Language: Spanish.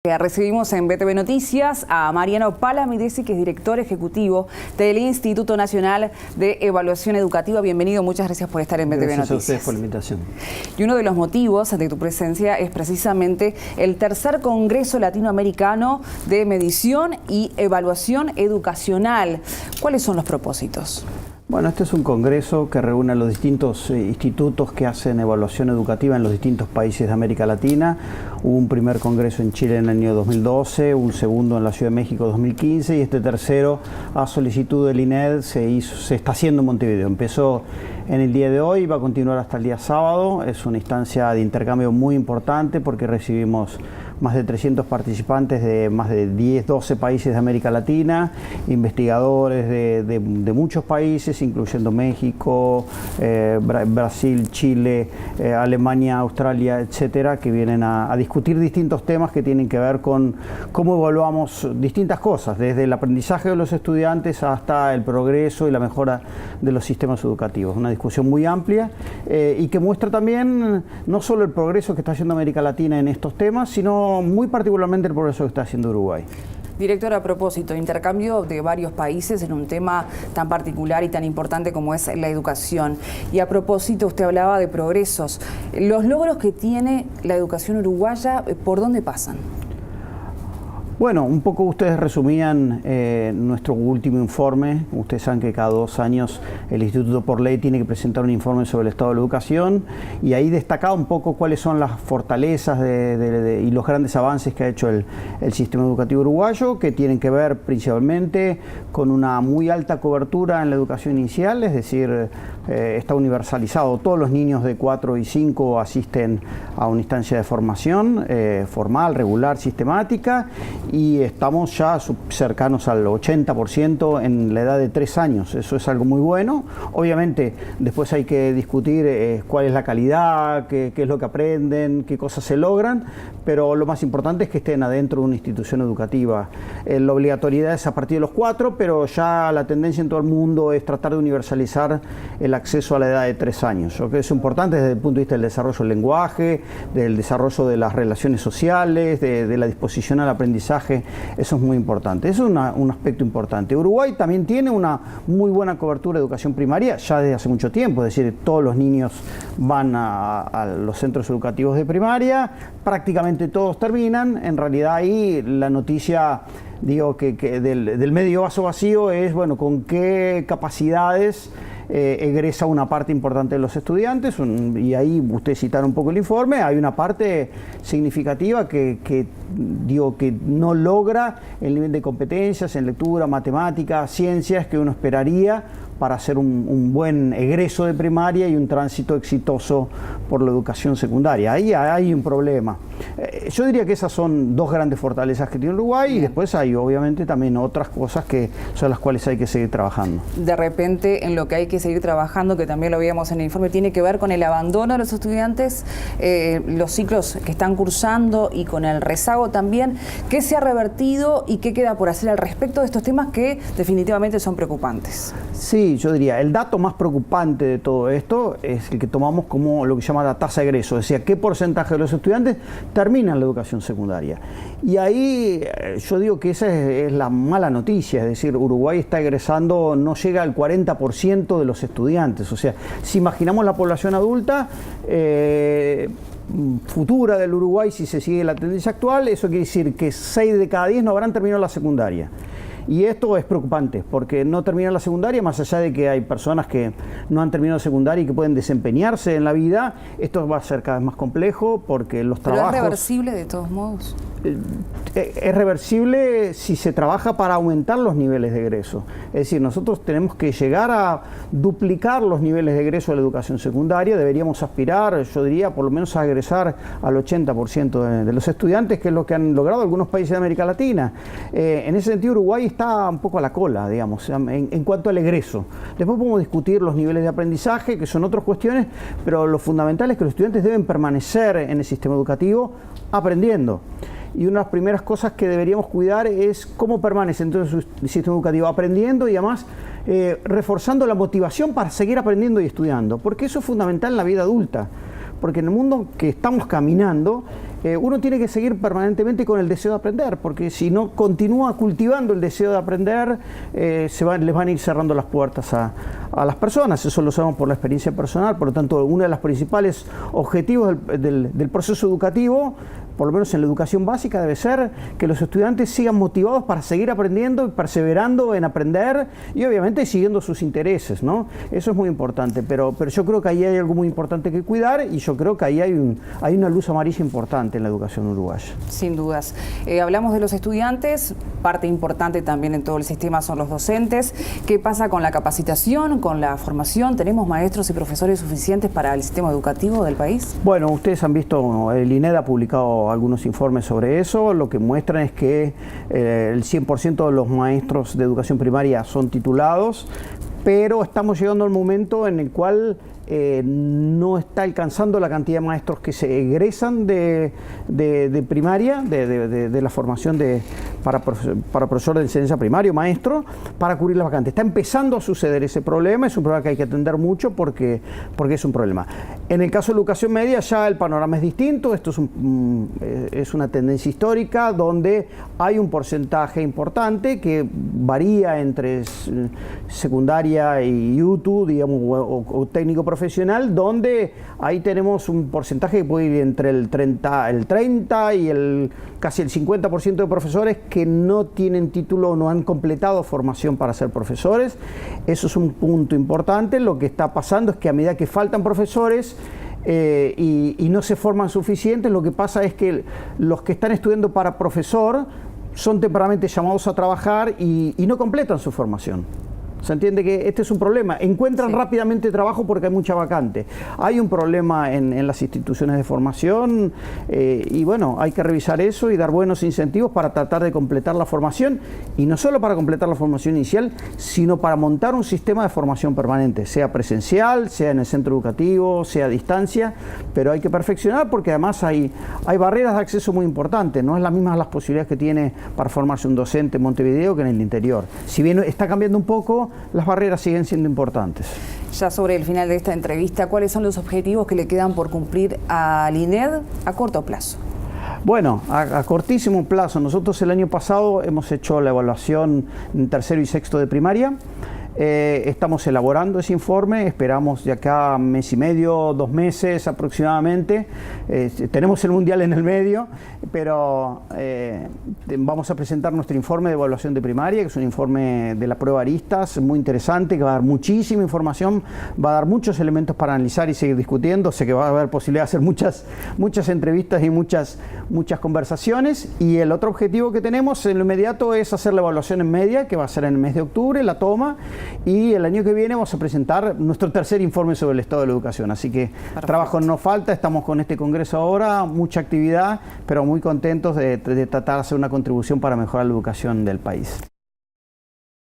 Recibimos en BTV Noticias a Mariano Palamidesi, que es director ejecutivo del Instituto Nacional de Evaluación Educativa. Bienvenido, muchas gracias por estar en BTV Noticias. Gracias a ustedes por la invitación. Y uno de los motivos de tu presencia es precisamente el tercer Congreso Latinoamericano de Medición y Evaluación Educacional. ¿Cuáles son los propósitos? Bueno, este es un congreso que reúne a los distintos institutos que hacen evaluación educativa en los distintos países de América Latina. Hubo un primer congreso en Chile en el año 2012, un segundo en la Ciudad de México en 2015 y este tercero, a solicitud del INED, se está haciendo en Montevideo. Empezó en el día de hoy y va a continuar hasta el día sábado. Es una instancia de intercambio muy importante porque recibimos más de 300 participantes de más de 10, 12 países de América Latina, investigadores de muchos países, incluyendo México, Brasil, Chile, Alemania, Australia, etcétera, que vienen a discutir distintos temas que tienen que ver con cómo evaluamos distintas cosas, desde el aprendizaje de los estudiantes hasta el progreso y la mejora de los sistemas educativos. Una discusión muy amplia y que muestra también no solo el progreso que está haciendo América Latina en estos temas, sino muy particularmente el progreso que está haciendo Uruguay. Director, a propósito, intercambio de varios países en un tema tan particular y tan importante como es la educación. Y a propósito, usted hablaba de progresos. Los logros que tiene la educación uruguaya, ¿por dónde pasan? Bueno, un poco ustedes resumían nuestro último informe. Ustedes saben que cada 2 años el Instituto por ley tiene que presentar un informe sobre el estado de la educación y ahí destacaba un poco cuáles son las fortalezas y los grandes avances que ha hecho el sistema educativo uruguayo, que tienen que ver principalmente con una muy alta cobertura en la educación inicial, es decir, está universalizado. Todos los niños de 4 y 5 asisten a una instancia de formación formal, regular, sistemática, y estamos ya cercanos al 80% en la edad de 3 años. Eso es algo muy bueno. Obviamente después hay que discutir cuál es la calidad, qué es lo que aprenden, qué cosas se logran, pero lo más importante es que estén adentro de una institución educativa. La obligatoriedad es a partir de los 4, pero ya la tendencia en todo el mundo es tratar de universalizar el acceso a la edad de 3 años. Lo que es importante desde el punto de vista del desarrollo del lenguaje, del desarrollo de las relaciones sociales, de la disposición al aprendizaje. Eso es muy importante, eso es un aspecto importante. Uruguay también tiene una muy buena cobertura de educación primaria ya desde hace mucho tiempo, es decir, todos los niños van a los centros educativos de primaria, prácticamente todos terminan. En realidad ahí la noticia, digo, que del medio vaso vacío es, bueno, con qué capacidades egresa una parte importante de los estudiantes, y ahí ustedes citaron un poco el informe. Hay una parte significativa que no logra el nivel de competencias en lectura, matemática, ciencias que uno esperaría para hacer un buen egreso de primaria y un tránsito exitoso por la educación secundaria. Ahí hay un problema. Yo diría que esas son 2 grandes fortalezas que tiene Uruguay. Bien. Y después hay obviamente también otras cosas que son las cuales hay que seguir trabajando. De repente, en lo que hay que seguir trabajando, que también lo veíamos en el informe, tiene que ver con el abandono de los estudiantes, los ciclos que están cursando y con el rezago también. ¿Qué se ha revertido y qué queda por hacer al respecto de estos temas que definitivamente son preocupantes? Sí, yo diría, el dato más preocupante de todo esto es el que tomamos como lo que se llama la tasa de egreso, es decir, qué porcentaje de los estudiantes terminan la educación secundaria. Y ahí yo digo que esa es la mala noticia, es decir, Uruguay está egresando, no llega al 40% de los estudiantes. O sea, si imaginamos la población adulta futura del Uruguay, si se sigue la tendencia actual, eso quiere decir que 6 de cada 10 no habrán terminado la secundaria. Y esto es preocupante, porque no terminan la secundaria, más allá de que hay personas que no han terminado secundaria y que pueden desempeñarse en la vida, esto va a ser cada vez más complejo porque los trabajos... ¿Pero es reversible de todos modos? Es reversible si se trabaja para aumentar los niveles de egreso. Es decir, nosotros tenemos que llegar a duplicar los niveles de egreso de la educación secundaria. Deberíamos aspirar, yo diría, por lo menos a egresar al 80% de los estudiantes, que es lo que han logrado algunos países de América Latina. En ese sentido, Uruguay está un poco a la cola, digamos, en cuanto al egreso. Después podemos discutir los niveles de aprendizaje, que son otras cuestiones, pero lo fundamental es que los estudiantes deben permanecer en el sistema educativo aprendiendo. Y una de las primeras cosas que deberíamos cuidar es cómo permanece entonces su sistema educativo aprendiendo y además reforzando la motivación para seguir aprendiendo y estudiando, porque eso es fundamental en la vida adulta. Porque en el mundo que estamos caminando uno tiene que seguir permanentemente con el deseo de aprender, porque si no continúa cultivando el deseo de aprender, les van a ir cerrando las puertas a las personas. Eso lo sabemos por la experiencia personal. Por lo tanto, uno de los principales objetivos del proceso educativo, por lo menos en la educación básica, debe ser que los estudiantes sigan motivados para seguir aprendiendo y perseverando en aprender y obviamente siguiendo sus intereses, ¿no? Eso es muy importante, pero yo creo que ahí hay algo muy importante que cuidar y yo creo que ahí hay una luz amarilla importante en la educación uruguaya. Sin dudas. Hablamos de los estudiantes, parte importante también en todo el sistema son los docentes. ¿Qué pasa con la capacitación, con la formación? ¿Tenemos maestros y profesores suficientes para el sistema educativo del país? Bueno, ustedes han visto, el INED ha publicado algunos informes sobre eso. Lo que muestran es que el 100% de los maestros de educación primaria son titulados, pero estamos llegando al momento en el cual no está alcanzando la cantidad de maestros que se egresan de primaria, de la formación para profesor de enseñanza primaria o maestro, para cubrir las vacantes. Está empezando a suceder ese problema, es un problema que hay que atender mucho porque es un problema. En el caso de la educación media ya el panorama es distinto, esto es una tendencia histórica donde hay un porcentaje importante que varía entre secundaria y UTU, digamos, o técnico profesional, donde ahí tenemos un porcentaje que puede ir entre el 30 y casi el 50% de profesores que no tienen título o no han completado formación para ser profesores. Eso es un punto importante. Lo que está pasando es que a medida que faltan profesores y no se forman suficientes, lo que pasa es que los que están estudiando para profesor son temporalmente llamados a trabajar y no completan su formación. Se entiende que este es un problema. Encuentran rápidamente trabajo porque hay mucha vacante. Hay un problema en las instituciones de formación y bueno, hay que revisar eso y dar buenos incentivos para tratar de completar la formación, y no solo para completar la formación inicial, sino para montar un sistema de formación permanente, sea presencial, sea en el centro educativo, sea a distancia, pero hay que perfeccionar porque además hay barreras de acceso muy importantes. No es la misma las posibilidades que tiene para formarse un docente en Montevideo que en el interior. Si bien está cambiando un poco, las barreras siguen siendo importantes. Ya sobre el final de esta entrevista, ¿cuáles son los objetivos que le quedan por cumplir al INED a corto plazo? Bueno, a cortísimo plazo. Nosotros el año pasado hemos hecho la evaluación en tercero y sexto de primaria. Estamos elaborando ese informe, esperamos de acá mes y medio, 2 meses aproximadamente. Tenemos el Mundial en el medio, pero vamos a presentar nuestro informe de evaluación de primaria, que es un informe de la prueba Aristas, muy interesante, que va a dar muchísima información, va a dar muchos elementos para analizar y seguir discutiendo. Sé que va a haber posibilidad de hacer muchas entrevistas y muchas conversaciones. Y el otro objetivo que tenemos en lo inmediato es hacer la evaluación en media, que va a ser en el mes de octubre, la toma. Y el año que viene vamos a presentar nuestro tercer informe sobre el estado de la educación. Así que perfecto. Trabajo no nos falta, estamos con este congreso ahora, mucha actividad, pero muy contentos de tratar de hacer una contribución para mejorar la educación del país.